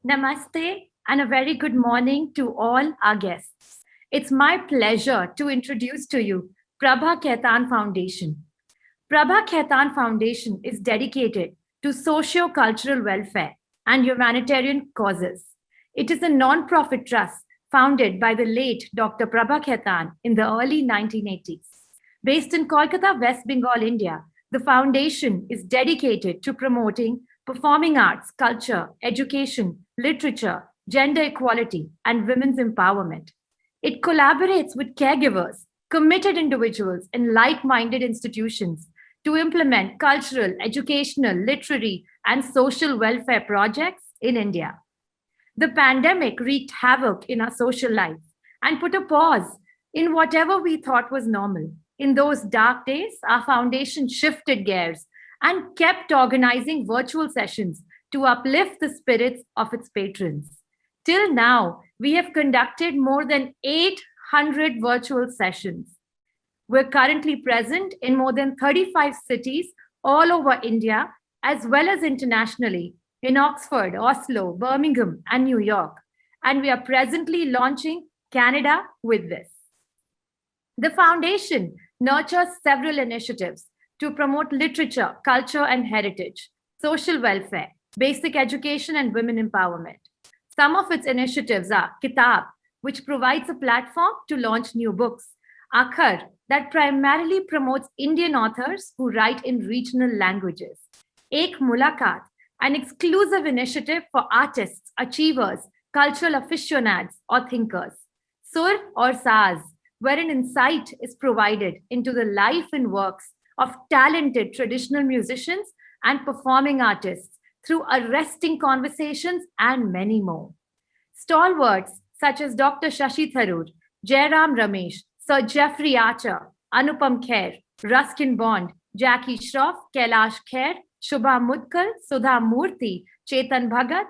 Namaste and a very good morning to all our guests. It's my pleasure to introduce to you Prabha Khaitan Foundation. Prabha Khaitan Foundation is dedicated to socio-cultural welfare and humanitarian causes. It is a non-profit trust founded by the late Dr. Prabha Khaitan in the early 1980s. Based in Kolkata, West Bengal, India, the foundation is dedicated to promoting performing arts, culture, education, literature, gender equality, and women's empowerment. It collaborates with caregivers, committed individuals, and like minded institutions to implement cultural, educational, literary, and social welfare projects in India. The pandemic wreaked havoc in our social life and put a pause in whatever we thought was normal. In those dark days, our foundation shifted gears and kept organizing virtual sessions to uplift the spirits of its patrons. Till now, we have conducted more than 800 virtual sessions. We're currently present in more than 35 cities all over India, as well as internationally in Oxford, Oslo, Birmingham, and New York. And we are presently launching Canada with this. The foundation nurtures several initiatives to promote literature, culture, and heritage, social welfare, basic education, and women empowerment. Some of its initiatives are Kitaab, which provides a platform to launch new books, Akhar, that primarily promotes Indian authors who write in regional languages, Ek Mulakat, an exclusive initiative for artists, achievers, cultural aficionados, or thinkers, Sur or Saaz, where an insight is provided into the life and works of talented traditional musicians and performing artists through arresting conversations and many more. Stalwarts such as Dr. Shashi Tharoor, Jairam Ramesh, Sir Jeffrey Archer, Anupam Kher, Ruskin Bond, Jackie Shroff, Kailash Kher, Shubha Mudkal, Sudha Murthy, Chetan Bhagat,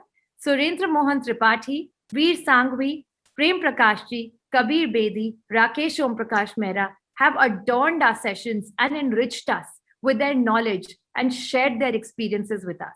Surendra Mohan Tripathi, Veer Sanghvi, Prem Prakashji, Kabir Bedi, Rakesh Om Prakash Mehra have adorned our sessions and enriched us with their knowledge and shared their experiences with us.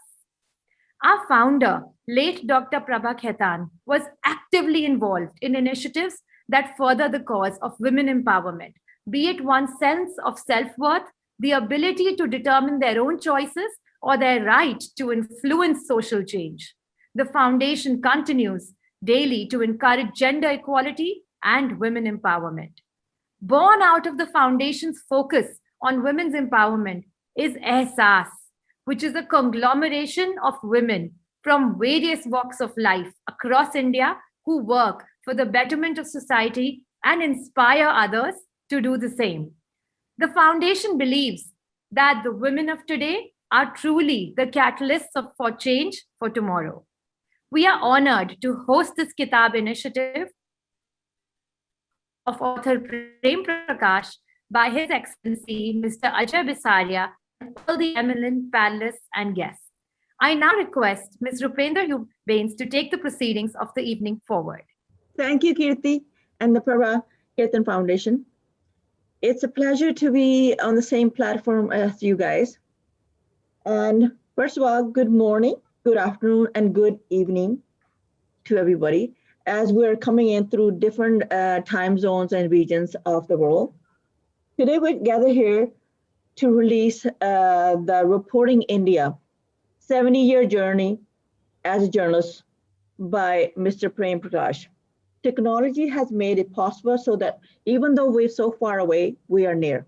Our founder, late Dr. Prabha Khaitan, was actively involved in initiatives that further the cause of women empowerment, be it one's sense of self-worth, the ability to determine their own choices, or their right to influence social change. The foundation continues daily to encourage gender equality and women empowerment. Born out of the foundation's focus on women's empowerment is Ehsaas, which is a conglomeration of women from various walks of life across India who work for the betterment of society and inspire others to do the same. The foundation believes that the women of today are truly the catalysts for change for tomorrow. We are honored to host this Kitaab initiative of author Prem Prakash by His Excellency Mr. Ajay Bisaria and all the eminent panelists and guests. I now request Ms. Rupendra Bains to take the proceedings of the evening forward. Thank you, Kirti and the Prabha Khaitan Foundation. It's a pleasure to be on the same platform as you guys. And first of all, good morning, good afternoon, and good evening to everybody as we're coming in through different time zones and regions of the world. Today we gather here to release the Reporting India 70-year journey as a journalist by Mr. Prem Prakash. Technology has made it possible so that even though we're so far away, we are near.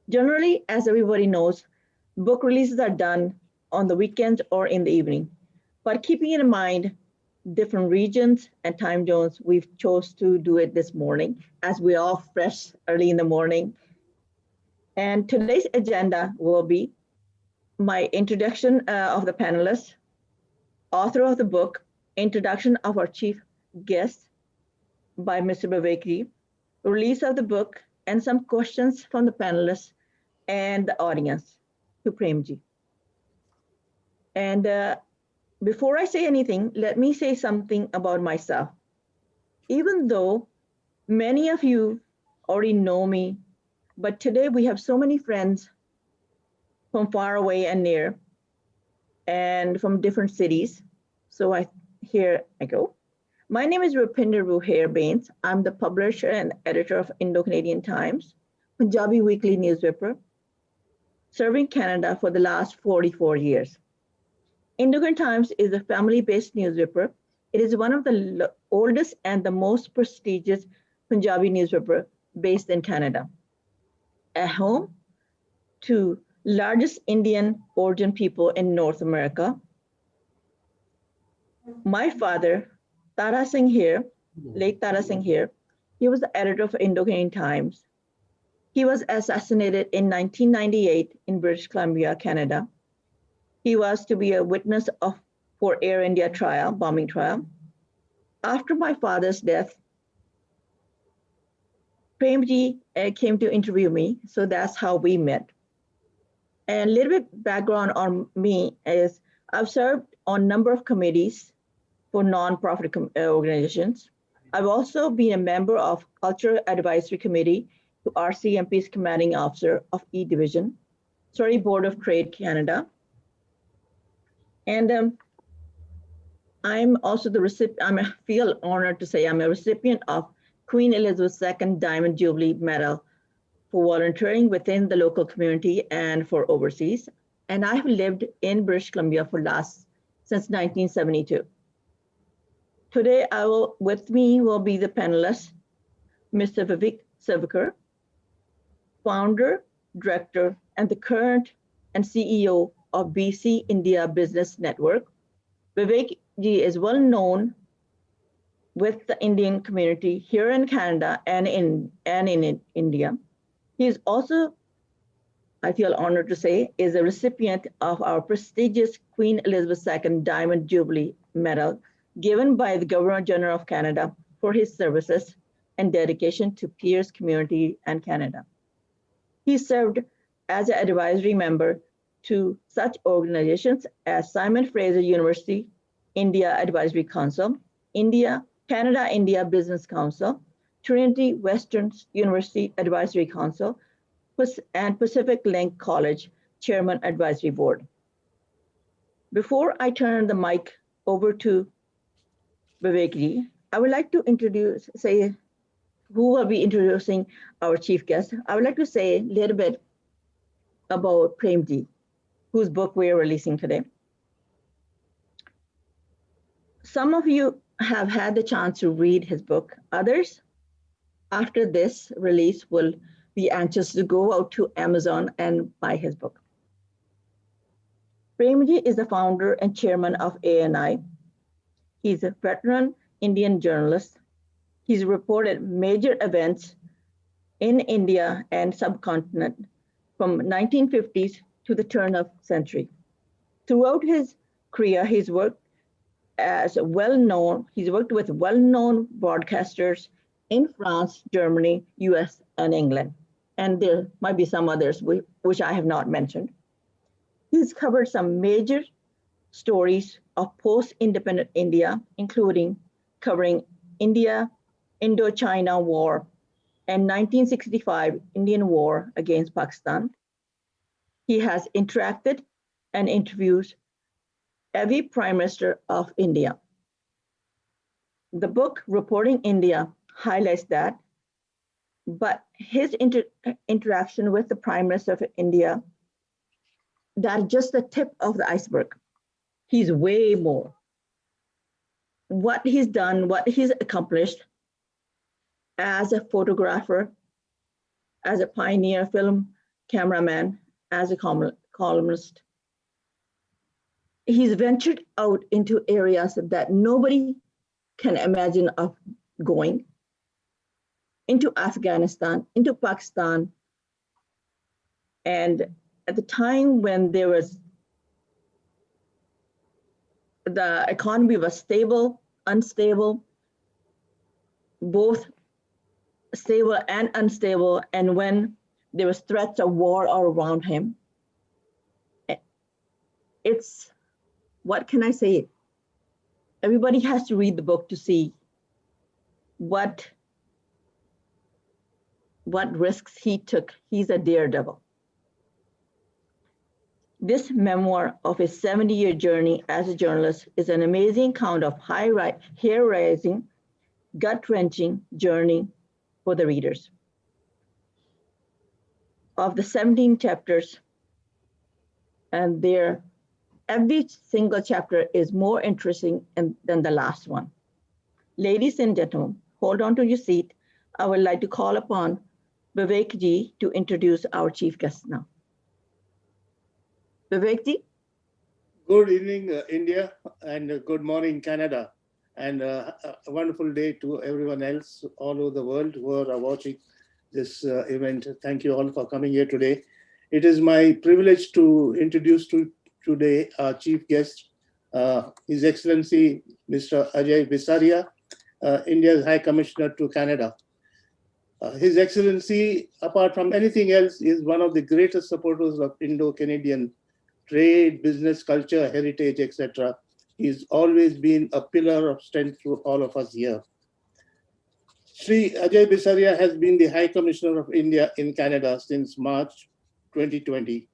Generally, as everybody knows, book releases are done on the weekends or in the evening. But keeping in mind different regions and time zones, we've chose to do it this morning as we're all fresh early in the morning. And today's agenda will be my introduction of the panelists, author of the book, introduction of our chief guest by Mr. Vivek, release of the book, and some questions from the panelists and the audience to Premji. And before I say anything, let me say something about myself. Even though many of you already know me, but today we have so many friends from far away and near and from different cities. So I here I go. My name is Rupinder Ruhair Bains. I'm the publisher and editor of Indo-Canadian Times, Punjabi weekly newspaper, serving Canada for the last 44 years. Indo-Canadian Times is a family-based newspaper. It is one of the oldest and the most prestigious Punjabi newspaper based in Canada. A home to largest Indian origin people in North America. My father, Tara Singh here, late Tara Singh here, he was the editor of Indo-Canadian Times. He was assassinated in 1998 in British Columbia, Canada. He was to be a witness for Air India trial, bombing trial. After my father's death, Premji came to interview me, so that's how we met. And a little bit background on me is I've served on a number of committees for non-profit organizations. I've also been a member of Cultural Advisory Committee to RCMP's Commanding Officer of E Division, Board of Trade Canada. And I'm also the recipient, I feel honored to say I'm a recipient of Queen Elizabeth II Diamond Jubilee Medal for volunteering within the local community and for overseas. And I've lived in British Columbia since 1972. Today, with me will be the panelists, Mr. Vivek Sivaker, founder, director, and the current and CEO of BC India Business Network. Vivek ji is well known with the Indian community here in Canada and in India. He is also, I feel honored to say, is a recipient of our prestigious Queen Elizabeth II Diamond Jubilee Medal given by the Governor General of Canada for his services and dedication to peers, community, and Canada. He served as an advisory member to such organizations as Simon Fraser University, India Advisory Council, Canada-India Business Council, Trinity Western University Advisory Council, and Pacific Link College Chairman Advisory Board. Before I turn the mic over to Vivek, I would like to say who will be introducing our chief guest. I would like to say a little bit about Premji, whose book we are releasing today. Some of you have had the chance to read his book. Others, after this release, will be anxious to go out to Amazon and buy his book. Premji is the founder and chairman of ANI. He's a veteran Indian journalist. He's reported major events in India and subcontinent from 1950s to the turn of century. Throughout his career, he's worked with well-known broadcasters in France, Germany, US, and England. And there might be some others which I have not mentioned. He's covered some major stories of post-independent India, including covering Indo-China War and 1965 Indian War against Pakistan. He has interacted and interviewed every Prime Minister of India. The book, Reporting India, highlights that, but his interaction with the Prime Minister of India, that's just the tip of the iceberg. He's way more. What he's done, what he's accomplished as a photographer, as a pioneer film cameraman, as a columnist. He's ventured out into areas that nobody can imagine of going, into Afghanistan, into Pakistan. And at the time when the economy was stable, unstable, both stable and unstable, and when there was threats of war all around him, what can I say? Everybody has to read the book to see what risks he took. He's a daredevil. This memoir of his 70-year journey as a journalist is an amazing account of hair-raising, gut-wrenching journey for the readers. Of the 17 chapters, and every single chapter is more interesting than the last one. Ladies and gentlemen, hold on to your seat. I would like to call upon Vivek ji to introduce our chief guest now. Vivek ji. Good evening, India, and good morning, Canada, and a wonderful day to everyone else all over the world who are watching this event. Thank you all for coming here today. It is my privilege to introduce today our chief guest, His Excellency Mr. Ajay Bisaria, India's High Commissioner to Canada. His Excellency, apart from anything else, is one of the greatest supporters of Indo-Canadian trade, business, culture, heritage, etc. He's always been a pillar of strength to all of us here. Sri Ajay Bisaria has been the High Commissioner of India in Canada since March 2020.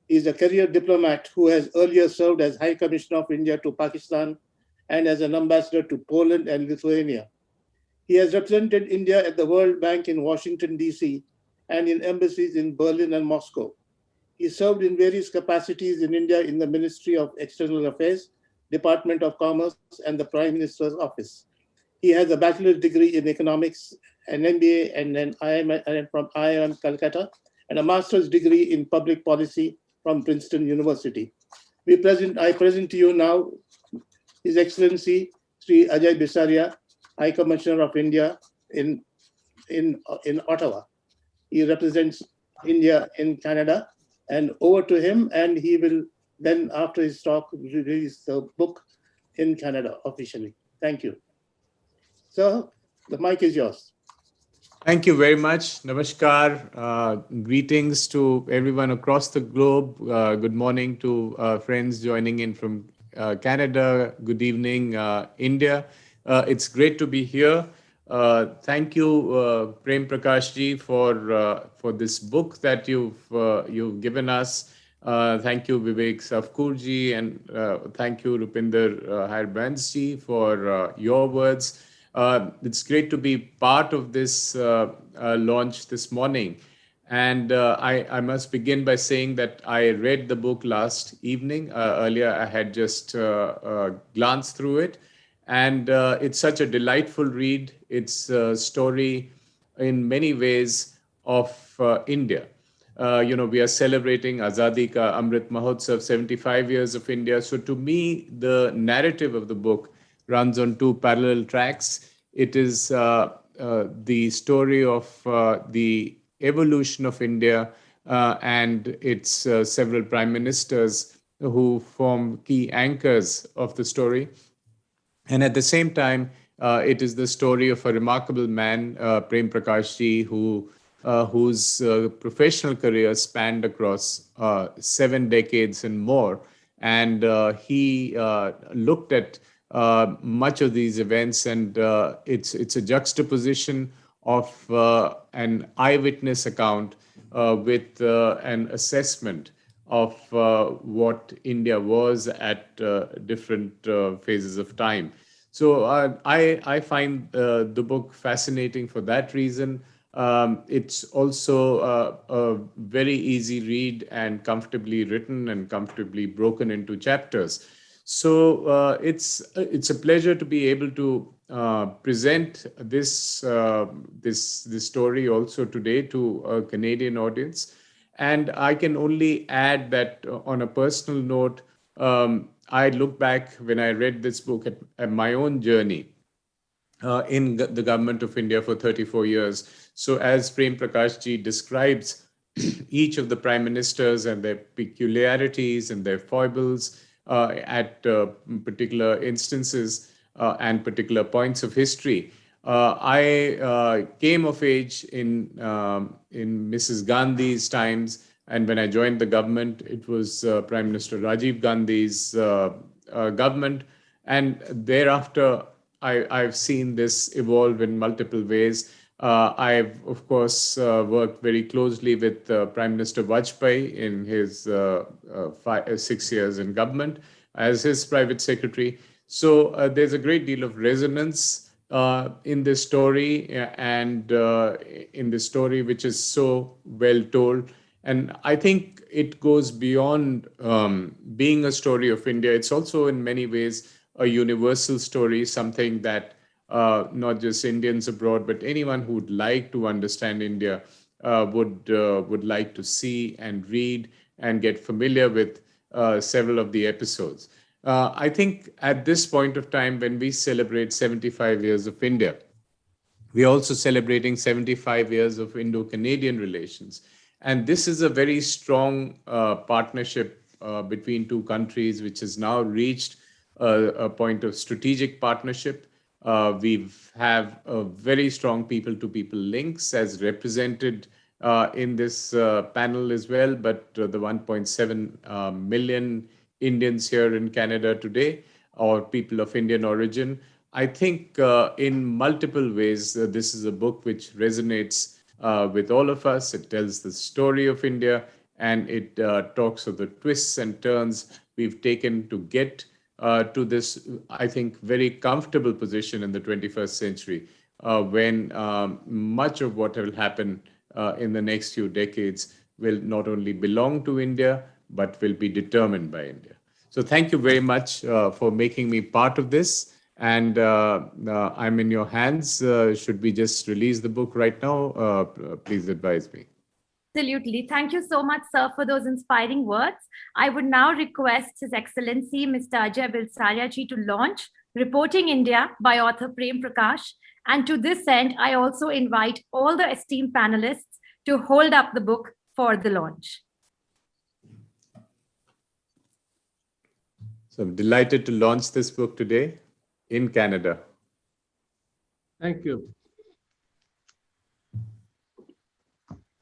He's a career diplomat who has earlier served as High Commissioner of India to Pakistan and as an ambassador to Poland and Lithuania. He has represented India at the World Bank in Washington, D.C., and in embassies in Berlin and Moscow. He served in various capacities in India in the Ministry of External Affairs, Department of Commerce, and the Prime Minister's Office. He has a bachelor's degree in economics, an MBA and an IIM from IIM Calcutta, and a master's degree in public policy from Princeton University. I present to you now His Excellency Sri Ajay Bisaria, High Commissioner of India in Ottawa. He represents India in Canada. And over to him, and he will then, after his talk, release the book in Canada officially. Thank you. So, the mic is yours. Thank you very much. Namaskar. Greetings to everyone across the globe. Good morning to friends joining in from Canada. Good evening, India. It's great to be here. Thank you, Prem Prakash ji, for this book that you've given us. Thank you, Vivek Sivaker ji, and thank you, Rupinder Hairbrands ji, for your words. It's great to be part of this launch this morning. And I must begin by saying that I read the book last evening. Earlier, I had just glanced through it. And it's such a delightful read. It's a story in many ways of India. We are celebrating Azadi Ka Amrit Mahotsav, 75 years of India. So to me, the narrative of the book runs on two parallel tracks. It is the story of the evolution of India and its several prime ministers who form key anchors of the story. And at the same time, it is the story of a remarkable man, Prem Prakash ji, whose professional career spanned across 7 decades and more. And he looked at much of these events, and it's a juxtaposition of an eyewitness account with an assessment of what India was at different phases of time. So I find the book fascinating for that reason. It's also a very easy read and comfortably written and comfortably broken into chapters. So it's a pleasure to be able to present this story also today to a Canadian audience. And I can only add that on a personal note, I look back when I read this book at my own journey in the government of India for 34 years. So as Prem Prakash ji describes each of the prime ministers and their peculiarities and their foibles at particular instances and particular points of history, I came of age in Mrs. Gandhi's times, and when I joined the government, it was Prime Minister Rajiv Gandhi's government, and thereafter I've seen this evolve in multiple ways. I've, of course, worked very closely with Prime Minister Vajpayee in his 6 years in government as his private secretary. So there's a great deal of resonance in this story and in this story, which is so well told. And I think it goes beyond being a story of India. It's also, in many ways, a universal story, something that not just Indians abroad, but anyone who would like to understand India would like to see and read and get familiar with several of the episodes. I think at this point of time, when we celebrate 75 years of India, we are also celebrating 75 years of Indo-Canadian relations. And this is a very strong partnership between two countries, which has now reached a point of strategic partnership. We have a very strong people-to-people links as represented in this panel as well, but the 1.7 million Indians here in Canada today, or people of Indian origin, I think in multiple ways, this is a book which resonates with all of us. It tells the story of India, and it talks of the twists and turns we've taken to get to this, I think, very comfortable position in the 21st century, when much of what will happen in the next few decades will not only belong to India, but will be determined by India. So thank you very much for making me part of this. And I'm in your hands. Should we just release the book right now? Please advise me. Absolutely. Thank you so much, sir, for those inspiring words. I would now request His Excellency Mr. Ajay Bilsaria ji to launch Reporting India by author Prem Prakash. And to this end, I also invite all the esteemed panelists to hold up the book for the launch. So I'm delighted to launch this book today in Canada. Thank you.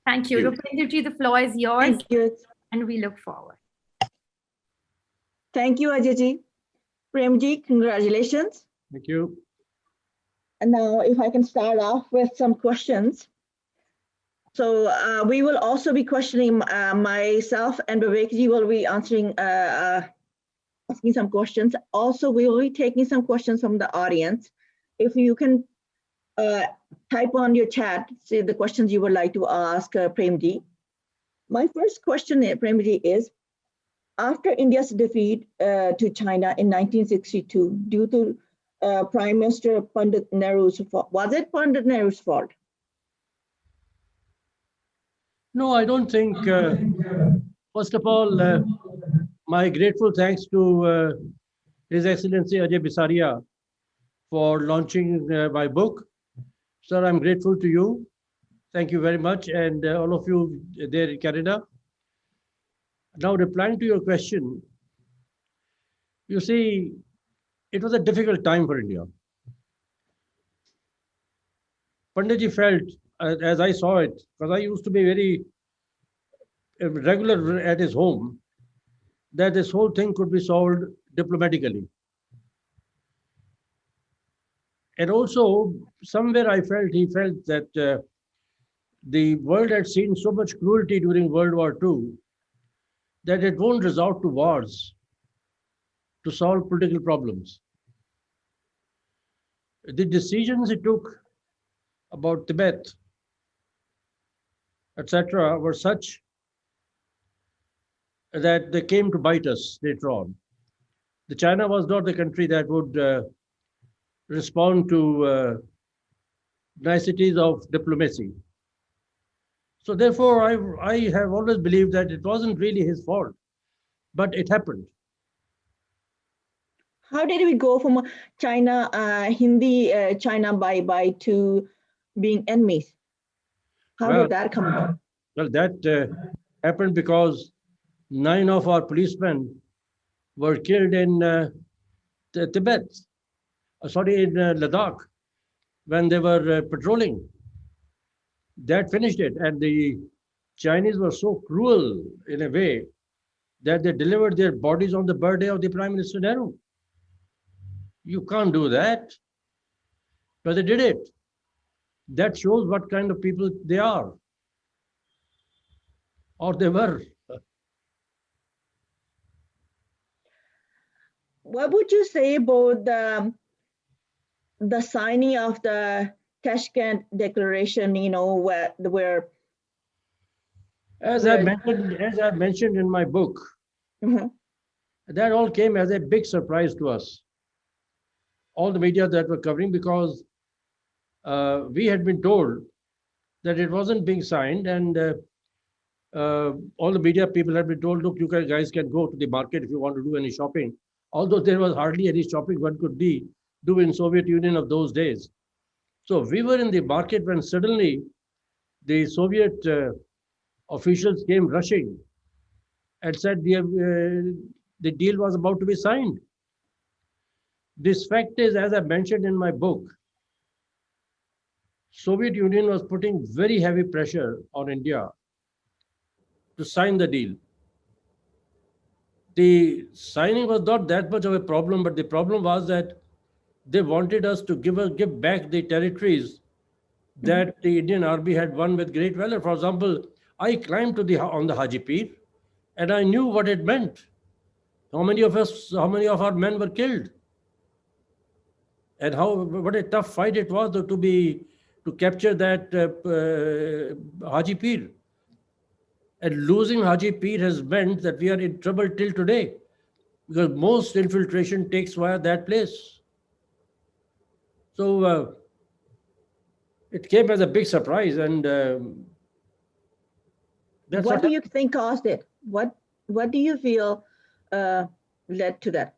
Thank you. Rupinder ji, the floor is yours. Thank you. And we look forward. Thank you, Ajay ji. Prem ji, congratulations. Thank you. And now if I can start off with some questions. So we will also be questioning myself, and Vivek ji will be answering, asking some questions. Also, we will be taking some questions from the audience. If you can type on your chat, say the questions you would like to ask Prem ji. My first question, Prem ji, is, after India's defeat to China in 1962 due to Prime Minister Pandit Nehru's fault, was it Pandit Nehru's fault? No, I don't think. First of all, my grateful thanks to His Excellency Ajay Bisaria for launching my book. Sir, I'm grateful to you. Thank you very much, and all of you there in Canada. Now, replying to your question, you see, it was a difficult time for India. Panditji felt, as I saw it, because I used to be very regular at his home, that this whole thing could be solved diplomatically. And also, somewhere he felt that the world had seen so much cruelty during World War II that it won't resort to wars to solve political problems. The decisions he took about Tibet, etc., were such that they came to bite us later on. The China was not the country that would respond to niceties of diplomacy. So therefore, I have always believed that it wasn't really his fault, but it happened. How did we go from China, Hindi, China bye to being enemies? How did that come about? Well, that happened because 9 of our policemen were killed in Tibet, in Ladakh, when they were patrolling. That finished it. And the Chinese were so cruel in a way that they delivered their bodies on the birthday of the Prime Minister Nehru. You can't do that. But they did it. That shows what kind of people they are, or they were. What would you say about the signing of the Tashkent Declaration? You know, where As I mentioned in my book, Mhm. that all came as a big surprise to us, all the media that were covering, because we had been told that it wasn't being signed, and all the media people had been told, look, you guys can go to the market if you want to do any shopping. Although there was hardly any shopping one could do in Soviet Union of those days. So we were in the market when suddenly the Soviet officials came rushing and said the deal was about to be signed. This fact is, as I mentioned in my book, Soviet Union was putting very heavy pressure on India to sign the deal. The signing was not that much of a problem, but the problem was that they wanted us to give back the territories that the Indian army had won with great valor. For example, I climbed on the Haji Pir, and I knew what it meant. How many of our men were killed, and what a tough fight it was to capture that Haji Pir. And losing Haji Pir has meant that we are in trouble till today, because most infiltration takes via that place. So it came as a big surprise, and that's what do you think caused it? What do you feel led to that?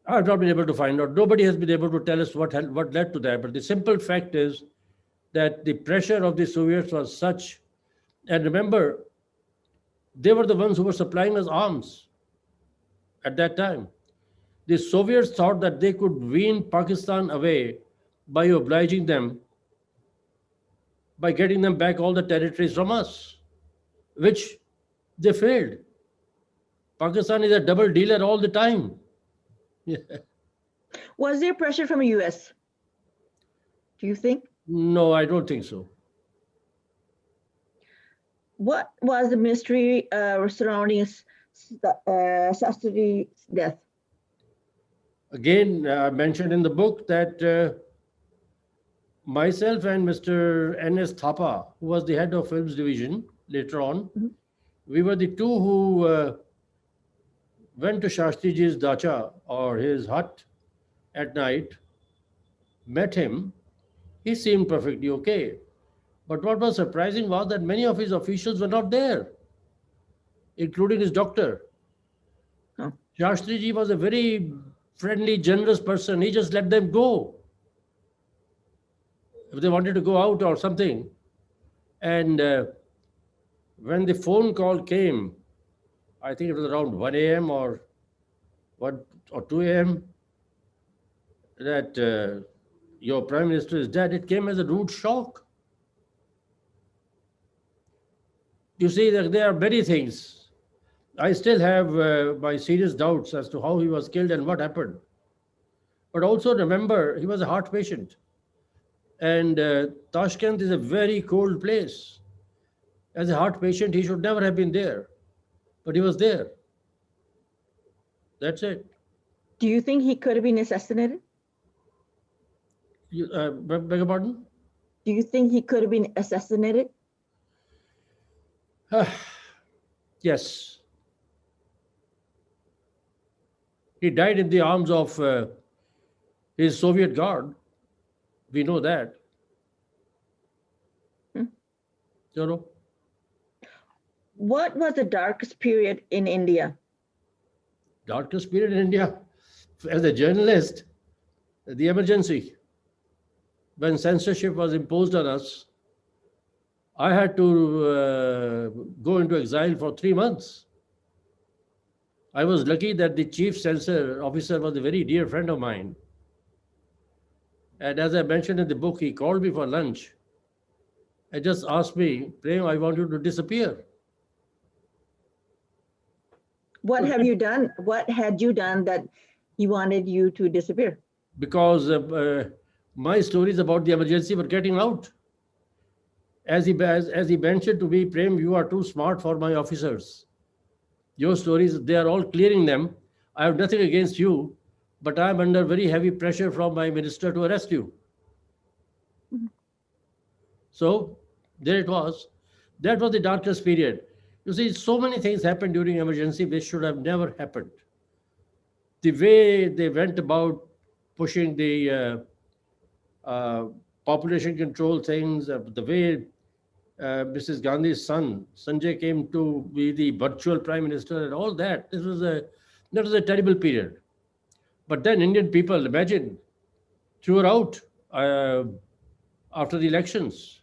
I've not been able to find out. Nobody has been able to tell us what led to that. But the simple fact is that the pressure of the Soviets was such. And remember, they were the ones who were supplying us arms at that time. The Soviets thought that they could wean Pakistan away by obliging them, by getting them back all the territories from us, which they failed. Pakistan is a double dealer all the time. Was there pressure from the US? Do you think? No, I don't think so. What was the mystery surrounding Sastri's death? Again, I mentioned in the book that myself and Mr. N.S. Thapa, who was the head of films division later on, we were the two who went to Shastriji's dacha, or his hut, at night, met him. He seemed perfectly okay. But what was surprising was that many of his officials were not there, including his doctor. Huh. Shastriji was a very friendly, generous person. He just let them go if they wanted to go out or something. And when the phone call came, I think it was around 1 a.m. or 2 a.m., that your prime minister is dead, it came as a rude shock. You see, there are many things. I still have my serious doubts as to how he was killed and what happened. But also remember, he was a heart patient. And Tashkent is a very cold place. As a heart patient, he should never have been there. But he was there. That's it. Do you think he could have been assassinated? Beg your pardon? Do you think he could have been assassinated? Yes. He died in the arms of his Soviet guard. We know that. You know? What was the darkest period in India? Darkest period in India, as a journalist, the emergency. When censorship was imposed on us, I had to go into exile for 3 months. I was lucky that the chief censor officer was a very dear friend of mine. And as I mentioned in the book, he called me for lunch and just asked me, Prem, I want you to disappear. What have you done? What had you done that he wanted you to disappear? Because my stories about the emergency were getting out. As he mentioned to me, Prem, you are too smart for my officers. Your stories, they are all clearing them. I have nothing against you, but I am under very heavy pressure from my minister to arrest you. So there it was. That was the darkest period. You see, so many things happened during emergency which should have never happened. The way they went about pushing the population control things, the way Mrs. Gandhi's son Sanjay came to be the virtual prime minister, and all that. That was a terrible period. But then Indian people, imagine, threw her out after the elections.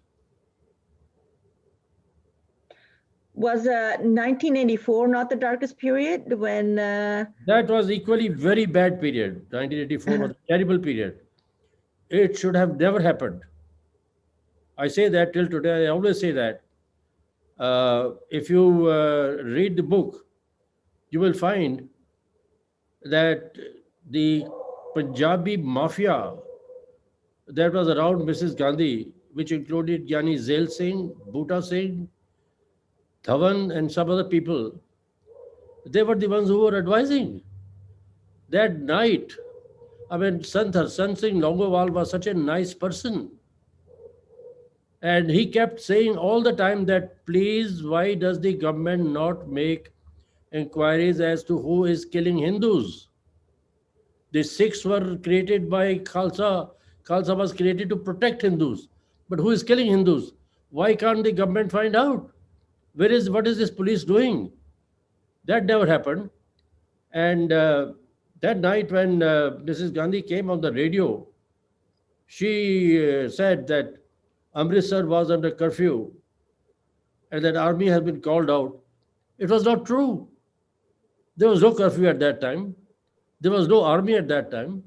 Was 1984 not the darkest period when? That was equally very bad period. 1984 was a terrible period. It should have never happened. I say that till today. I always say that. If you read the book, you will find that the Punjabi mafia that was around Mrs. Gandhi, which included Yani Zail Singh, Bhuta Singh, Dhawan, and some other people, they were the ones who were advising. That night, I mean, Sant Singh Longowal was such a nice person. And he kept saying all the time that, please, why does the government not make inquiries as to who is killing Hindus? The Sikhs were created by Khalsa. Khalsa was created to protect Hindus. But who is killing Hindus? Why can't the government find out? What is this police doing? That never happened. And that night when Mrs. Gandhi came on the radio, she said that Amritsar was under curfew and that army has been called out. It was not true. There was no curfew at that time. There was no army at that time.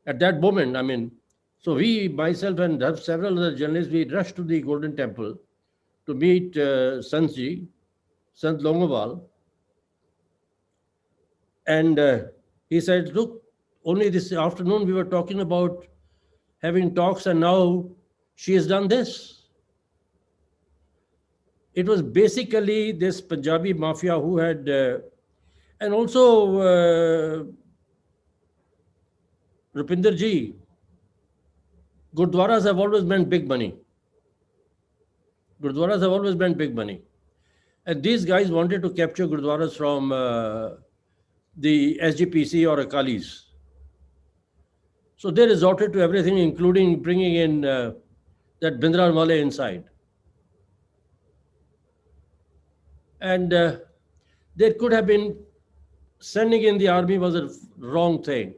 At that moment, I mean, so we, myself and several other journalists, we rushed to the Golden Temple to meet Sant Longowal. And he said, look, only this afternoon we were talking about having talks and now she has done this. It was basically this Punjabi mafia who had, and also Rupinder ji, Gurdwaras have always meant big money. Gurdwaras have always meant big money. And these guys wanted to capture Gurdwaras from the SGPC or Akalis. So they resorted to everything, including bringing in that Bindran Wale inside. And there could have been sending in the army was a wrong thing.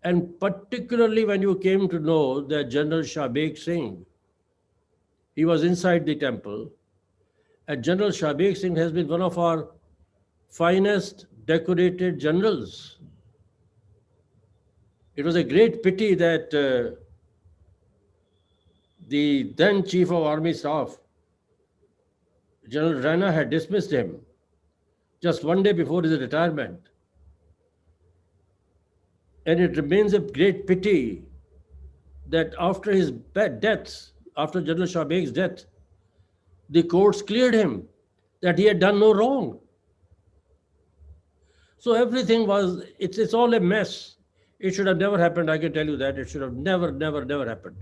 And particularly when you came to know that General Shahbeg Singh, he was inside the temple. And General Shahbeg Singh has been one of our finest decorated generals. It was a great pity that the then Chief of Army Staff, General Rana, had dismissed him just one day before his retirement. And it remains a great pity that after his death, after General Shahbeg's death, the courts cleared him that he had done no wrong. So everything was, it's all a mess. It should have never happened. I can tell you that. It should have never happened.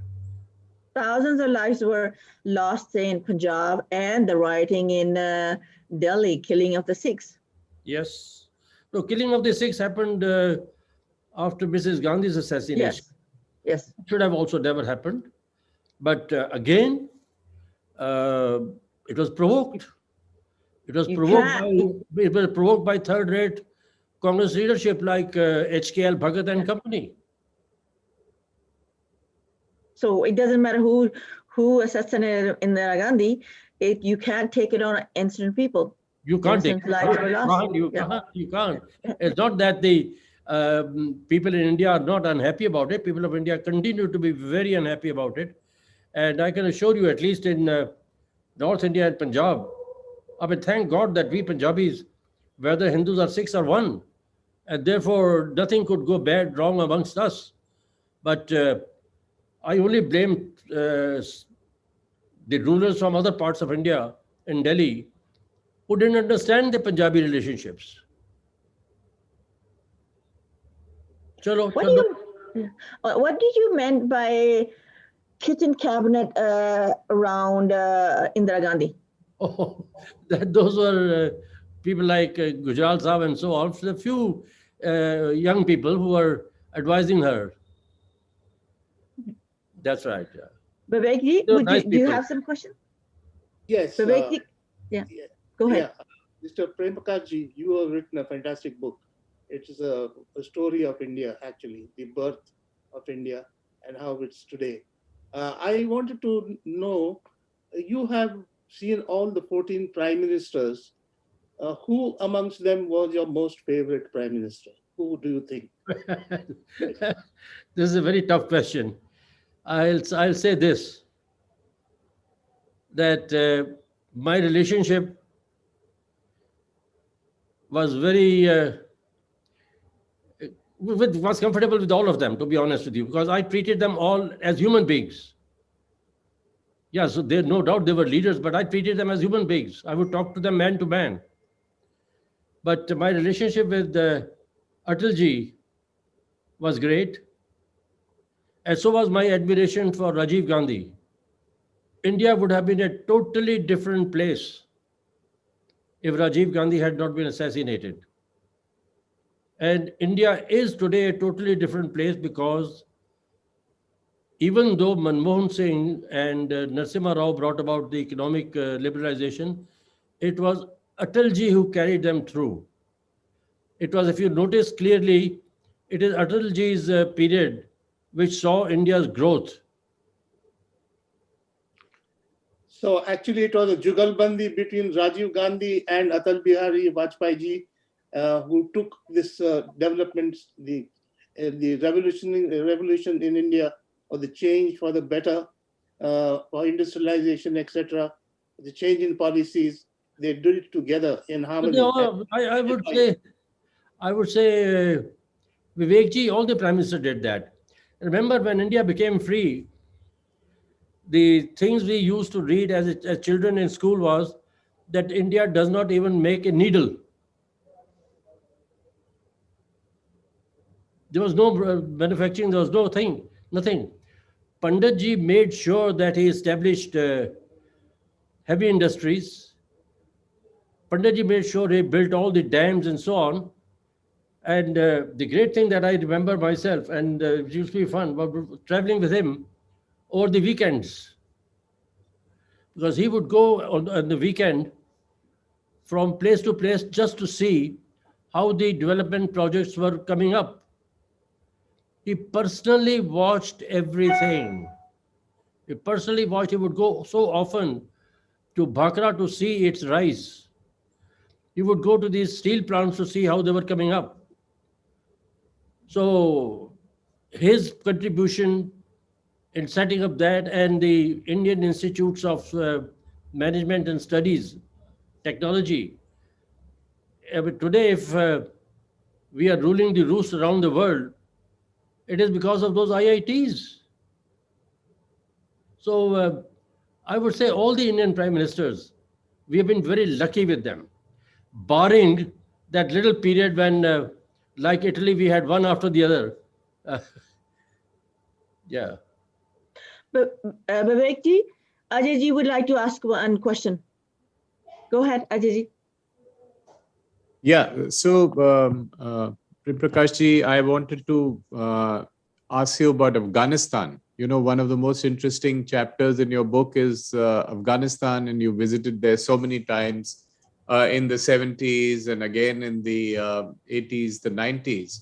Thousands of lives were lost in Punjab and the rioting in Delhi, killing of the Sikhs. Yes. No, killing of the Sikhs happened after Mrs. Gandhi's assassination. Yes. It should have also never happened. But again, it was provoked. It was provoked by third-rate Congress leadership like HKL Bhagat and company. So it doesn't matter who assassinated Indira Gandhi, you can't take it on innocent people. You can't take it. You can't. It's not that the people in India are not unhappy about it. People of India continue to be very unhappy about it. And I can assure you, at least in North India and Punjab, I mean, thank God that we Punjabis, whether Hindus or Sikhs, are one. And therefore, nothing could go wrong amongst us. But I only blame the rulers from other parts of India in Delhi who didn't understand the Punjabi relationships. Chalo, What do what did you meant by kitchen cabinet around Indira Gandhi? Oh, those were people like Gujral Saab and so on. A few young people who were advising her. That's right. Yeah. Vivekji, They were would nice do you people. have some question? Yes. Vivekji, yeah, go ahead. Yeah. Mr. Prem Prakashji, you have written a fantastic book. It is a story of India, actually, the birth of India and how it's today. I wanted to know, you have seen all the 14 prime ministers. Who amongst them was your most favorite prime minister? Who do you think? This is a very tough question. I'll say this, that my relationship was very was comfortable with all of them, to be honest with you, because I treated them all as human beings. Yeah, so there no doubt they were leaders, but I treated them as human beings. I would talk to them man to man. But my relationship with Atalji was great, and so was my admiration for Rajiv Gandhi. India would have been a totally different place if Rajiv Gandhi had not been assassinated. And India is today a totally different place because even though Manmohan Singh and Narasimha Rao brought about the economic liberalization, it was Atalji who carried them through. It was, if you notice clearly, it is Atalji's period which saw India's growth. So actually, it was a jugalbandi between Rajiv Gandhi and Atal Bihari Vajpayee ji, who took this development, the revolution in India, or the change for the better, for industrialization, etc. The change in policies, they did it together in harmony. I would say, Vivekji, all the prime minister did that. Remember, when India became free, the things we used to read as children in school was that India does not even make a needle. There was no manufacturing, there was no thing, nothing. Panditji made sure that he established heavy industries. Panditji made sure he built all the dams and so on. And the great thing that I remember myself, and it used to be fun, was traveling with him over the weekends. Because he would go on the weekend from place to place just to see how the development projects were coming up. He personally watched everything. He personally watched, he would go so often to Bhakra to see its rise. He would go to these steel plants to see how they were coming up. So his contribution in setting up that and the Indian Institutes of Management and Studies, Technology. But today, if we are ruling the roost around the world, it is because of those IITs. So I would say all the Indian prime ministers, we have been very lucky with them, barring that little period when, like Italy, we had one after the other. Yeah. But Vivekji, Ajayji would like to ask one question. Go ahead, Ajayji. Yeah, so Prakashji, I wanted to ask you about Afghanistan. You know, one of the most interesting chapters in your book is Afghanistan, and you visited there so many times in the 70s and again in the 80s, the 90s.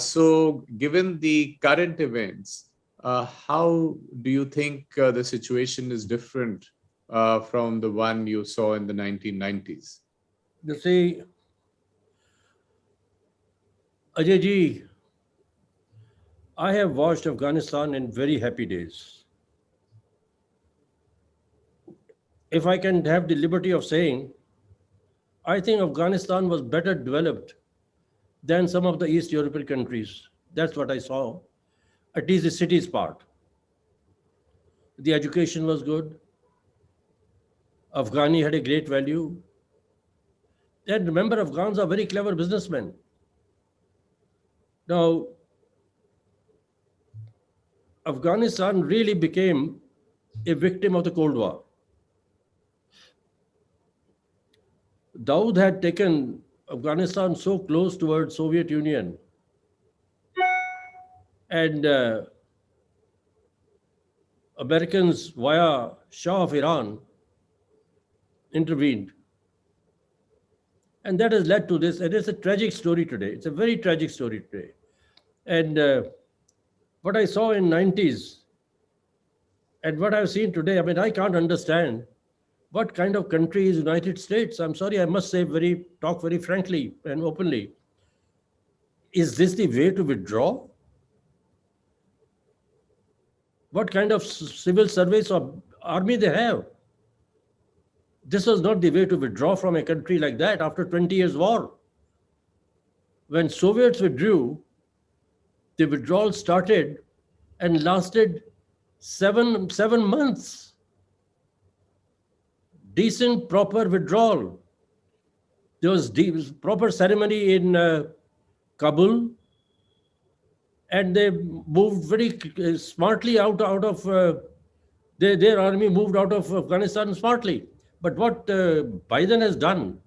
So given the current events, how do you think the situation is different from the one you saw in the 1990s? You see, Ajayji, I have watched Afghanistan in very happy days. If I can have the liberty of saying, I think Afghanistan was better developed than some of the East European countries. That's what I saw, at least the cities part. The education was good. Afghani had a great value. And remember, Afghans are very clever businessmen. Now, Afghanistan really became a victim of the Cold War. Dawood had taken Afghanistan so close towards Soviet Union, and Americans via Shah of Iran intervened. And that has led to this, and it's a tragic story today. It's a very tragic story today. And what I saw in 90s and what I've seen today, I mean, I can't understand what kind of country is United States. I'm sorry, I must say talk very frankly and openly. Is this the way to withdraw? What kind of civil service or army they have? This was not the way to withdraw from a country like that after 20 years war. When Soviets withdrew, the withdrawal started and lasted seven months. Decent, proper withdrawal. There was proper ceremony in Kabul, and they moved very smartly out of their army moved out of Afghanistan smartly. But what Biden has done,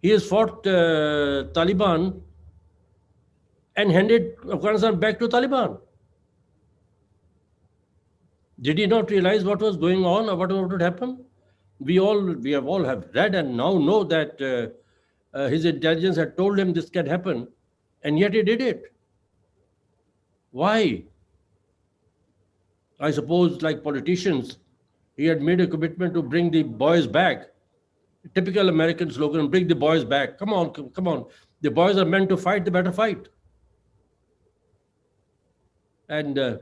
he has fought Taliban and handed Afghanistan back to Taliban. Did he not realize what was going on or what would happen? We have all read and now know that his intelligence had told him this can happen, and yet he did it. Why? I suppose, like politicians, he had made a commitment to bring the boys back. Typical American slogan, bring the boys back. Come on, come on. The boys are meant to fight, they better fight. And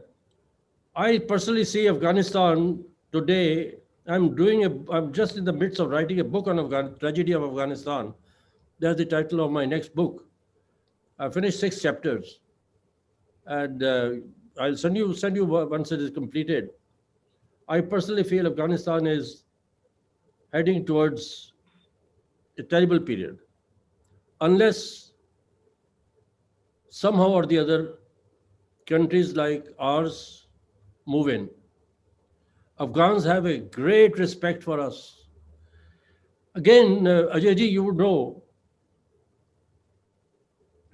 I personally see Afghanistan today. I'm just in the midst of writing a book on tragedy of Afghanistan. That's the title of my next book. I finished 6 chapters, and I'll send you once it is completed. I personally feel Afghanistan is heading towards a terrible period, unless somehow or the other countries like ours move in. Afghans have a great respect for us. Again, Ajayji, you would know,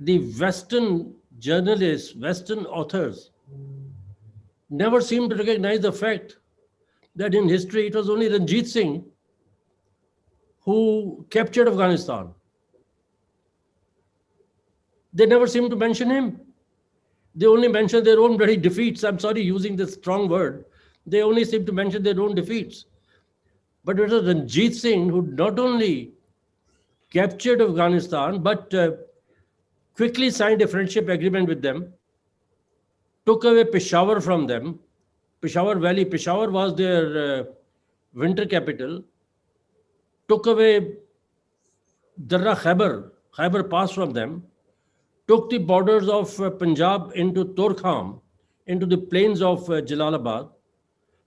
the Western journalists, Western authors never seem to recognize the fact that in history it was only Ranjit Singh who captured Afghanistan. They never seem to mention him. They only mention their own bloody defeats. I'm sorry using this strong word. They only seem to mention their own defeats. But it was Ranjit Singh who not only captured Afghanistan, but quickly signed a friendship agreement with them, took away Peshawar from them. Peshawar Valley, Peshawar was their winter capital, took away Darra Khyber Pass from them, took the borders of Punjab into Torkham, into the plains of Jalalabad,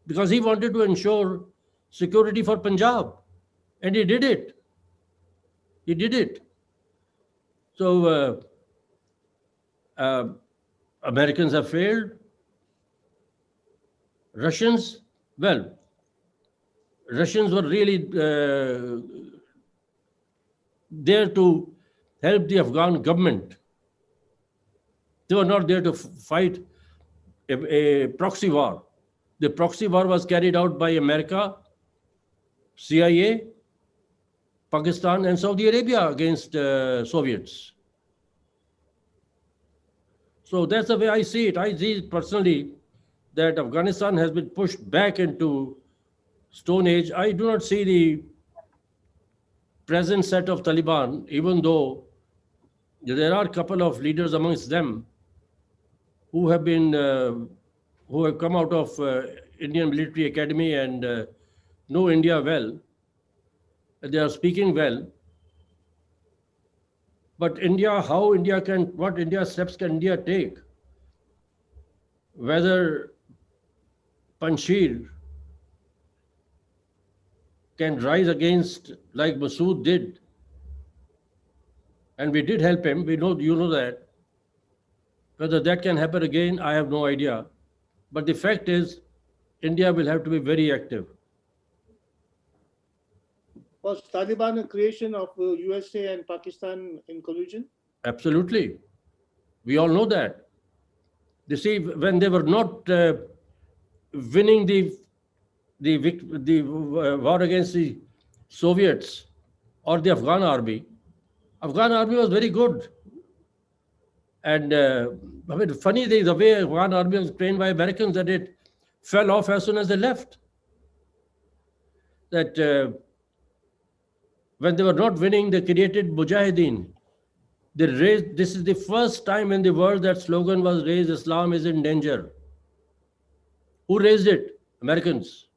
because he wanted to ensure security for Punjab. And he did it. He did it. So Americans have failed. Russians were really there to help the Afghan government. They were not there to fight a proxy war. The proxy war was carried out by America, CIA, Pakistan, and Saudi Arabia against Soviets. So that's the way I see it. I see personally that Afghanistan has been pushed back into Stone Age. I do not see the present set of Taliban, even though there are a couple of leaders amongst them who have come out of Indian Military Academy and know India well. They are speaking well. But what India steps can India take? Whether Panjshir can rise against, like Masood did, and we did help him, we know, you know that. Whether that can happen again, I have no idea. But the fact is, India will have to be very active. Was Taliban a creation of USA and Pakistan in collusion? Absolutely. We all know that. You see, when they were not winning the war against the Soviets or the Afghan army was very good. And I mean, funny thing, the way Afghan army was trained by Americans, that it fell off as soon as they left. That when they were not winning, they created Mujahideen. They raised, this is the first time in the world that slogan was raised, Islam is in danger. Who raised it? Americans.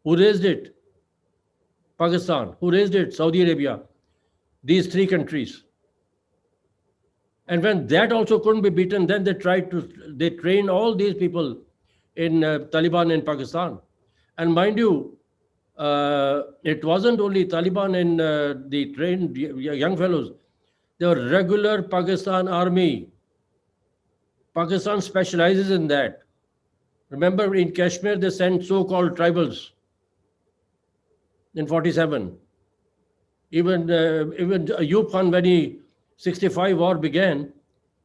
Who raised it? Pakistan. Who raised it? Saudi Arabia. These three countries. And when that also couldn't be beaten, then they trained all these people in Taliban in Pakistan. And mind you, it wasn't only Taliban and the trained young fellows. They were regular Pakistan army. Pakistan specializes in that. Remember, in Kashmir, they sent so-called tribals in 47. Even Ayub Khan, when he 65 war began,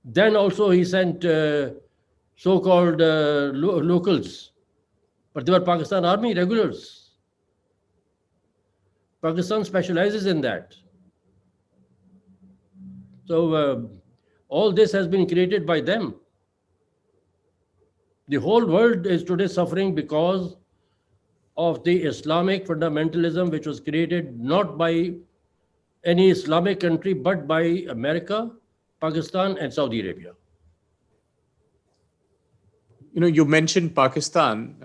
then also he sent so-called locals. But they were Pakistan army regulars. Pakistan specializes in that. So all this has been created by them. The whole world is today suffering because of the Islamic fundamentalism, which was created not by any Islamic country, but by America, Pakistan, and Saudi Arabia. You know, you mentioned Pakistan.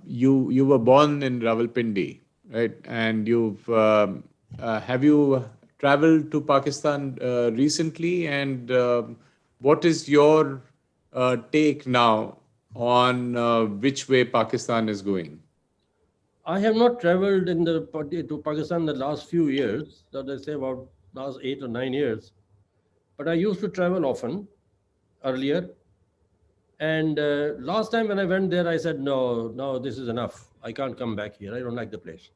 You were born in Rawalpindi, right? And you've have you traveled to Pakistan recently? And what is your take now on which way Pakistan is going? I have not traveled to Pakistan in the last few years, that I say about last 8 or 9 years. But I used to travel often earlier. And last time when I went there, I said, no, this is enough. I can't come back here. I don't like the place.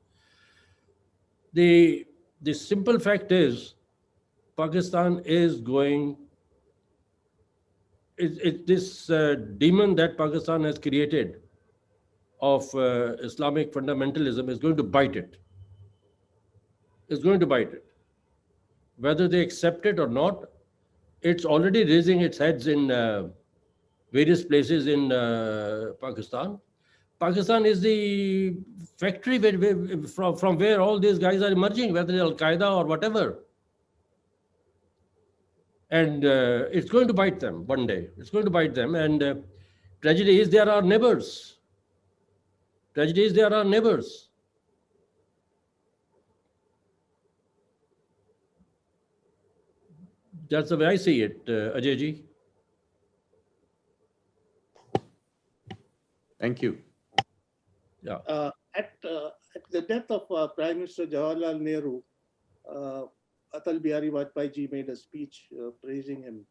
The simple fact is, Pakistan is going, this demon that Pakistan has created of Islamic fundamentalism is going to bite it. It's going to bite it. Whether they accept it or not, it's already raising its heads in various places in Pakistan. Pakistan is the factory from where all these guys are emerging, whether it's Al-Qaeda or whatever. And it's going to bite them one day. It's going to bite them. And tragedy is they are our neighbors. Tragedy is they are our neighbors. That's the way I see it, Ajayji. Thank you. Yeah. At the death of Prime Minister Jawaharlal Nehru, Atal Bihari Vajpayee ji made a speech praising him.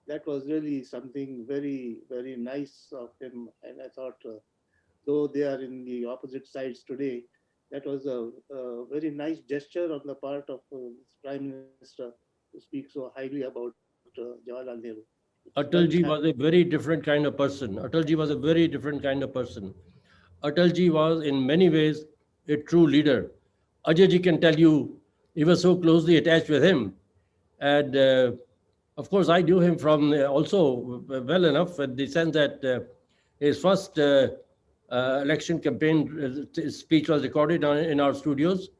That was really something very, very nice of him. And I thought, though they are in the opposite sides today, that was a very nice gesture on the part of Prime Minister to speak so highly about Jawaharlal Nehru. Atalji was a very different kind of person. Atalji was a very different kind of person. Atalji was in many ways a true leader. Ajayji can tell you, he was so closely attached with him. And of course, I knew him from also well enough in the sense that his first election campaign speech was recorded in our studios.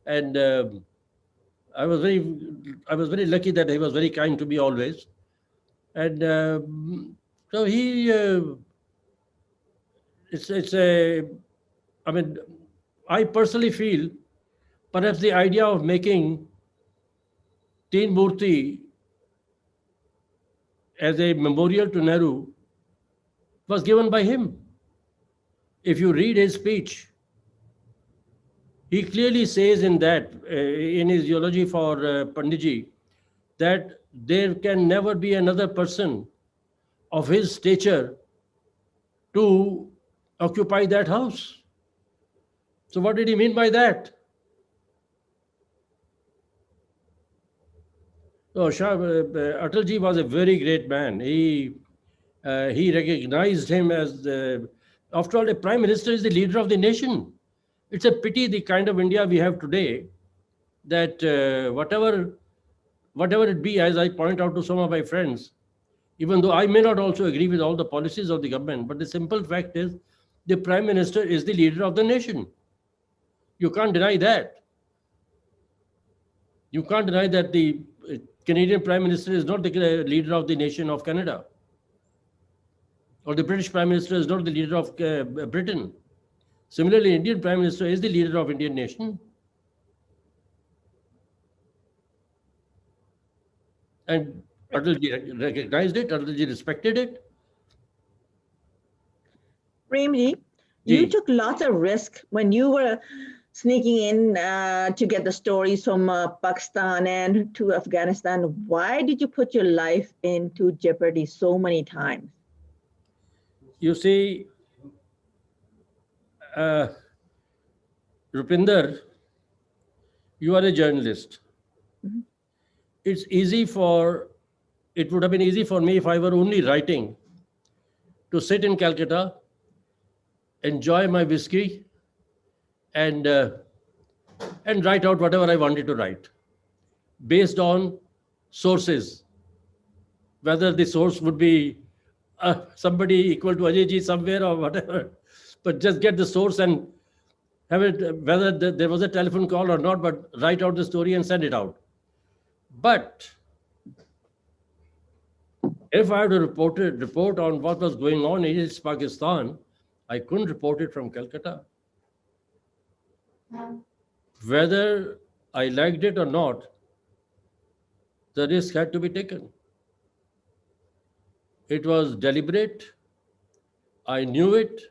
And I was very lucky that he was very kind to me always. And so he, I mean, I personally feel perhaps the idea of making Teen Murti as a memorial to Nehru was given by him. if you read his speech, he clearly says in that, in his eulogy for Panditji, that there can never be another person of his stature to occupy that house. So what did he mean by that? Oh, Atalji was a very great man. He recognized him as after all, a prime minister is the leader of the nation. It's a pity the kind of India we have today, that whatever it be, as I point out to some of my friends, even though I may not also agree with all the policies of the government, but the simple fact is the prime minister is the leader of the nation. You can't deny that. You can't deny that the Canadian prime minister is not the leader of the nation of Canada, or the British prime minister is not the leader of Britain. Similarly, Indian prime minister is the leader of Indian nation. And Atalji recognized it, Atalji respected it. Premji, you Ji. took lots of risk when you were sneaking in to get the stories from Pakistan and to Afghanistan. Why did you put your life into jeopardy so many times? You see, Rupinder, you are a journalist. Mhm. It would have been easy for me if I were only writing, to sit in Calcutta, enjoy my whiskey, and write out whatever I wanted to write, based on sources, whether the source would be somebody equal to Ajay ji somewhere or whatever, but just get the source and have it, whether there was a telephone call or not, but write out the story and send it out. But if I had to report on what was going on in East Pakistan, I couldn't report it from Calcutta. Whether I liked it or not, the risk had to be taken. It was deliberate. I knew it.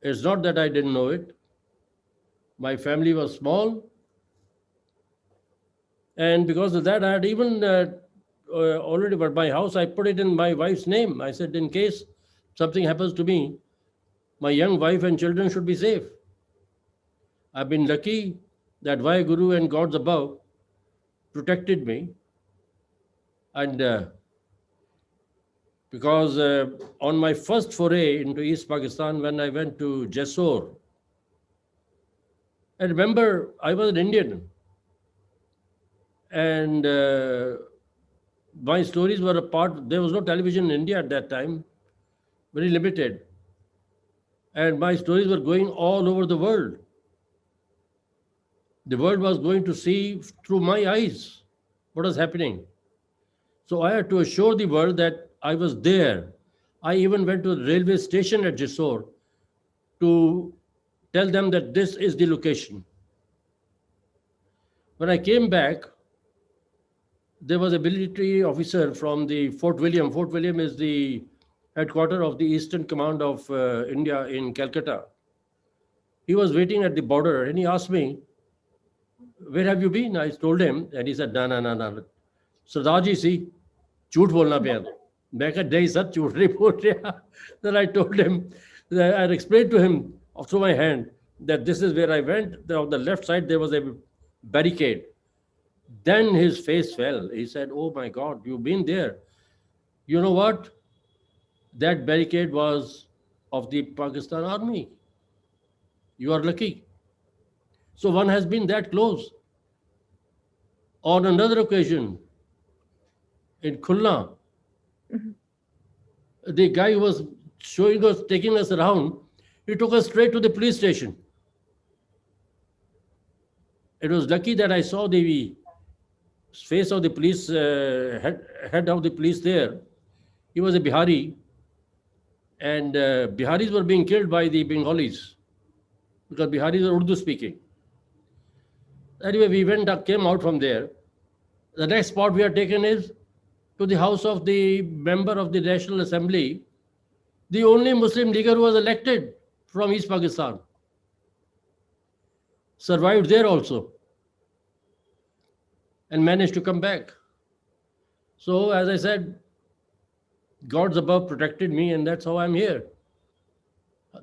It's not that I didn't know it. My family was small. And because of that, I had even already, but my house, I put it in my wife's name. I said, in case something happens to me, my young wife and children should be safe. I've been lucky that Vaheguru and gods above protected me. And because on my first foray into East Pakistan, when I went to Jessore, I remember I was an Indian, and my stories were a part. There was no television in India at that time, very limited, and my stories were going all over the world. The world was going to see through my eyes what was happening. So I had to assure the world that I was there. I even went to the railway station at Jessore to tell them that this is the location. When I came back, there was a military officer from the Fort William. Fort William is the headquarters of the Eastern Command of India in Calcutta. He was waiting at the border and he asked me, "Where have you been?" I told him, and he said, "No. Sardar ji, see, झूठ बोलना पे मैं कहा नहीं sir झूठ नहीं बोल रहा." Then I told him, I explained to him through my hand that this is where I went. On the left side there was a barricade. Then his face fell. He said, "Oh my God, you've been there. You know what? That barricade was of the Pakistan army. You are lucky." So one has been that close. On another occasion, in Khulna, the guy who was showing us, taking us around, he took us straight to the police station. It was lucky that I saw the face of the police, head of the police there. He was a Bihari, and Biharis were being killed by the Bengalis because Biharis are Urdu speaking. Anyway, we came out from there. The next spot we are taken is to the house of the member of the National Assembly, the only Muslim leader who was elected from East Pakistan. Survived there also and managed to come back. So, as I said, God's above protected me, and that's how I'm here.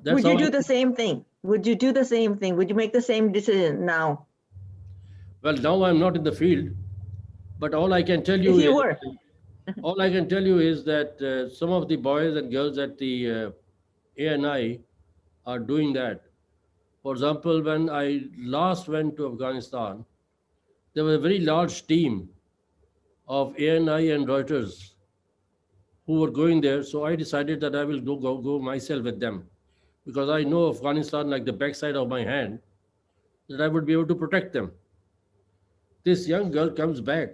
That's Would you how do the same thing? Would you do the same thing? Would you make the same decision now? Well, now I'm not in the field, but all I can tell you If you is were. all I can tell you is that some of the boys and girls at the ANI are doing that. For example, when I last went to Afghanistan, there was a very large team of ANI and Reuters who were going there. So I decided that I will go myself with them because I know Afghanistan like the backside of my hand, that I would be able to protect them. This young girl comes back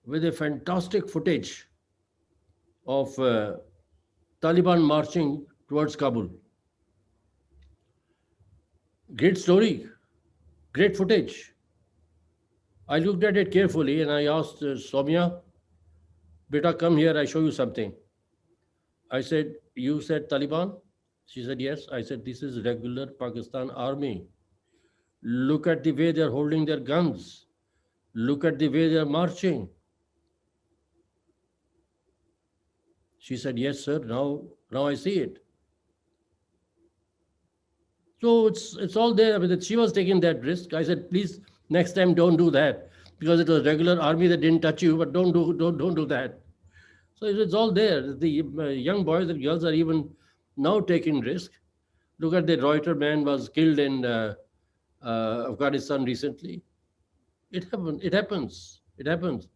with a fantastic footage of Taliban marching towards Kabul. Great story, great footage. I looked at it carefully and I asked Soumya, Beta, come here, I show you something. I said, you said Taliban? She said, yes. I said, this is regular Pakistan army. Look at the way they're holding their guns. Look at the way they're marching. She said, yes, sir. Now I see it. So it's all there. I mean, she was taking that risk. I said, please, next time don't do that because it was regular army that didn't touch you. But don't do that. So it's all there. The young boys and girls are even now taking risk. Look at the Reuters man was killed in Afghanistan recently. It happened. It happens. It happens.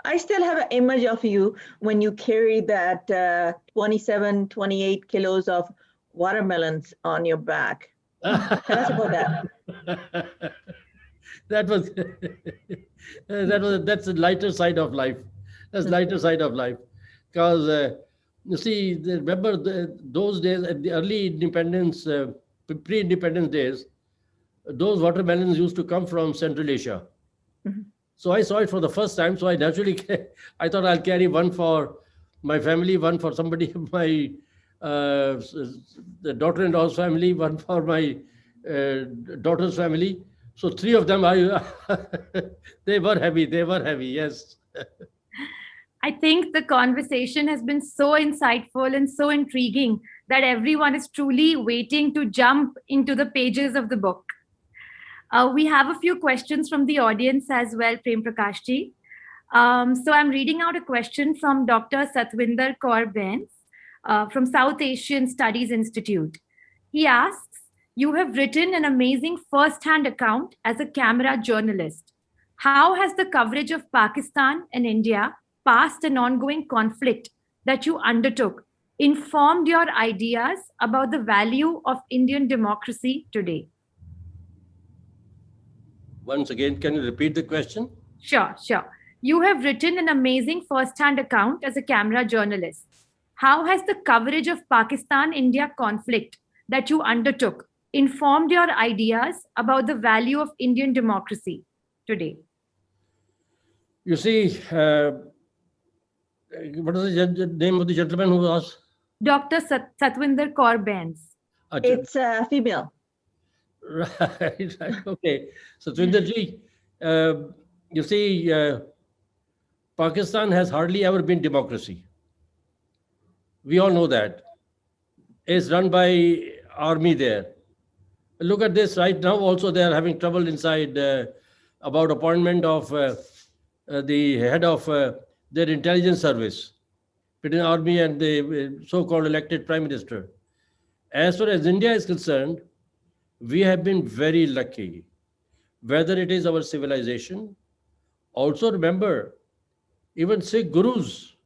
I still have an image of you when you carry that 27, 28 kilos of watermelons on your back. Tell us about that. That was that's the lighter side of life. That's lighter side of life, because you see, remember those days at the early independence, pre-independence days, those watermelons used to come from Central Asia. Mm-hmm. So I saw it for the first time. So I naturally, I thought I'll carry one for my family, one for somebody, my the daughter-in-law's family, one for my daughter's family. So three of them, they were heavy. They were heavy. Yes. I think the conversation has been so insightful and so intriguing that everyone is truly waiting to jump into the pages of the book. We have a few questions from the audience as well, Prem Prakash ji. So I'm reading out a question from Dr. Satwinder Kaur Bains from South Asian Studies Institute. He asks, you have written an amazing first-hand account as a camera journalist. How has the coverage of Pakistan and India, past and ongoing conflict that you undertook, informed your ideas about the value of Indian democracy today? Once again, can you repeat the question? Sure. You have written an amazing first-hand account as a camera journalist. How has the coverage of Pakistan-India conflict that you undertook informed your ideas about the value of Indian democracy today? You see, what is the name of the gentleman who asked? Dr. Satwinder Kaur Bains. It's female. Right. Okay. So, Srindarji, you see, Pakistan has hardly ever been democracy. We all know that. It's run by army there. Look at this right now. Also, they are having trouble inside about appointment of the head of their intelligence service between army and the so-called elected prime minister. As far as India is concerned, we have been very lucky, whether it is our civilization. Also remember, even Sikh gurus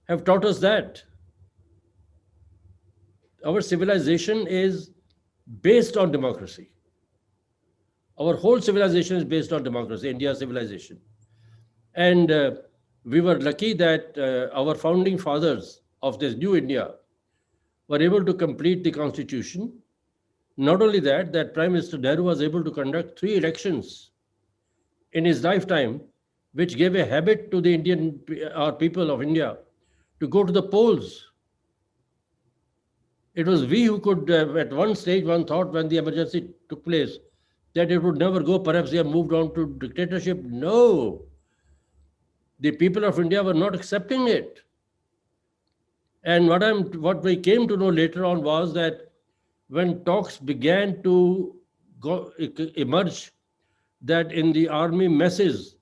have taught us that. Our civilization is based on democracy. Our whole civilization is based on democracy, India's civilization. And we were lucky that our founding fathers of this new India were able to complete the constitution. Not only that, that Prime Minister Nehru was able to conduct 3 elections in his lifetime, which gave a habit to the people of India to go to the polls. It was we who could, at one stage, one thought when the emergency took place, that it would never go. Perhaps they have moved on to dictatorship. No. The people of India were not accepting it. And what we came to know later on was that when talks began to emerge, that in the army messes,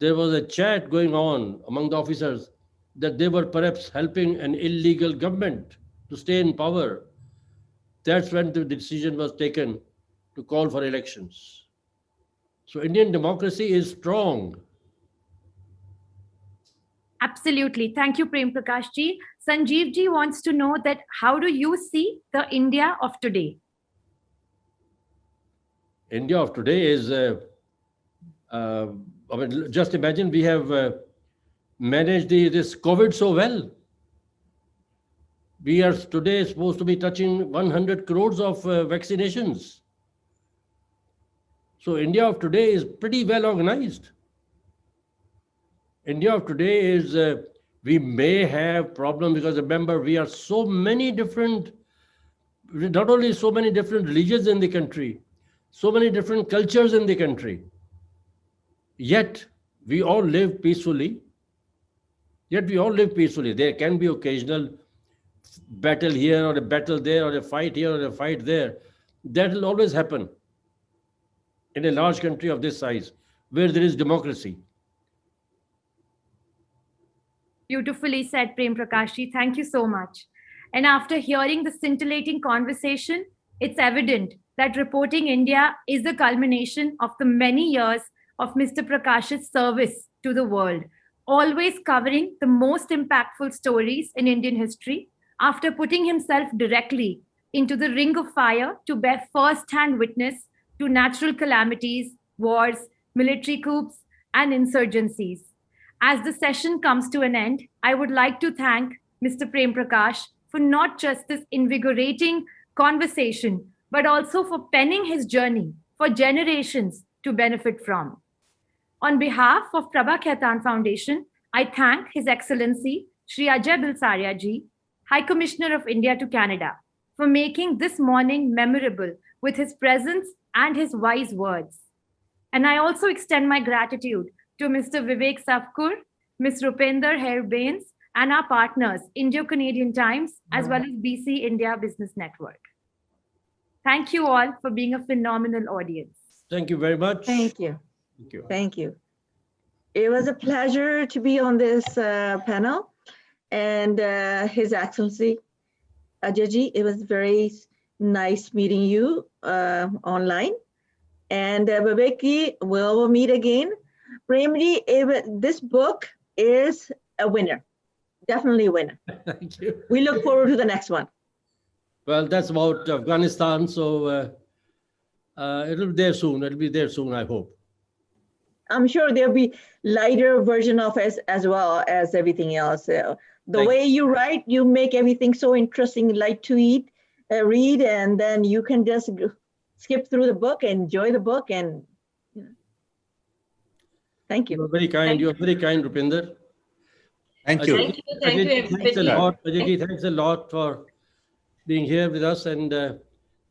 there was a chat going on among the officers that they were perhaps helping an illegal government to stay in power. That's when the decision was taken to call for elections. So Indian democracy is strong. Absolutely. Thank you, Prem Prakash ji. Sanjeev ji wants to know that how do you see the India of today? India of today is, just imagine we have managed this COVID so well. We are today supposed to be touching 100 crores of vaccinations. So India of today is pretty well organized. India of today is, we may have problems because remember, we are so many different, not only so many different religions in the country, so many different cultures in the country. Yet we all live peacefully. There can be occasional battle here or a battle there or a fight here or a fight there. That will always happen in a large country of this size where there is democracy. Beautifully said, Prem Prakash ji. Thank you so much. And after hearing the scintillating conversation, it's evident that reporting India is the culmination of the many years of Mr. Prakash's service to the world, always covering the most impactful stories in Indian history after putting himself directly into the ring of fire to bear first-hand witness to natural calamities, wars, military coups, and insurgencies. As the session comes to an end, I would like to thank Mr. Prem Prakash for not just this invigorating conversation, but also for penning his journey for generations to benefit from. On behalf of Prabha Khaitan Foundation, I thank His Excellency Shri Ajay Bilsaria ji, High Commissioner of India to Canada, for making this morning memorable with his presence and his wise words. And I also extend my gratitude to Mr. Vivek Sivaker, Ms. Rupinder Hair-Bains, and our partners, Indo-Canadian Times, as well as BC India Business Network. Thank you all for being a phenomenal audience. Thank you very much. Thank you. Thank you. Thank you. It was a pleasure to be on this panel. And His Excellency Ajay, it was very nice meeting you online. And Vivek, we'll meet again. Premji, this book is a winner, definitely a winner. Thank you. We look forward to the next one. Well, that's about Afghanistan, so it'll be there soon. It'll be there soon, I hope. I'm sure there'll be lighter version of it as well as everything else. The way you write, you make everything so interesting, light to read, and then you can just skip through the book, enjoy the book, and thank you. You're very kind. You're very kind, Rupinder. Thank you. Thank you. Thank you, Thanks a everybody. lot. Ajay, thanks a lot for being here with us and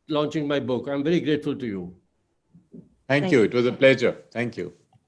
launching my book. I'm very grateful to you. Thank you. It was a pleasure. Thank you.